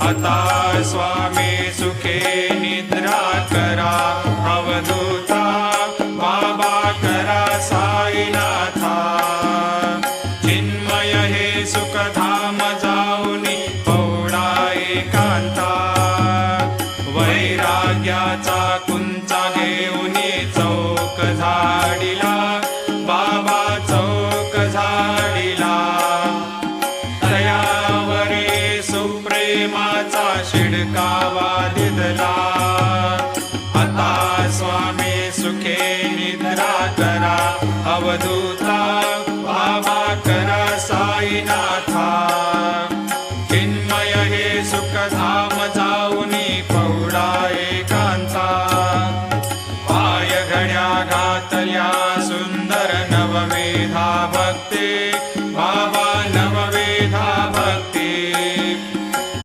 आता स्वामी सुखे निद्रा करा अवधूता बाबा करा साईनाथा चिन्मय हे सुखधाम जाऊनी पौडा एकांता वैराग्याचा कुंचा घेऊनी चौक झाडिला बाबा चौक झाडिला तयावरी सुप्रेमाचा शिडकावा दिदला आता स्वामी सुखे निद्रा करा अवधूता बाबा करा साईनाथा चिन्मय हे सुखधाम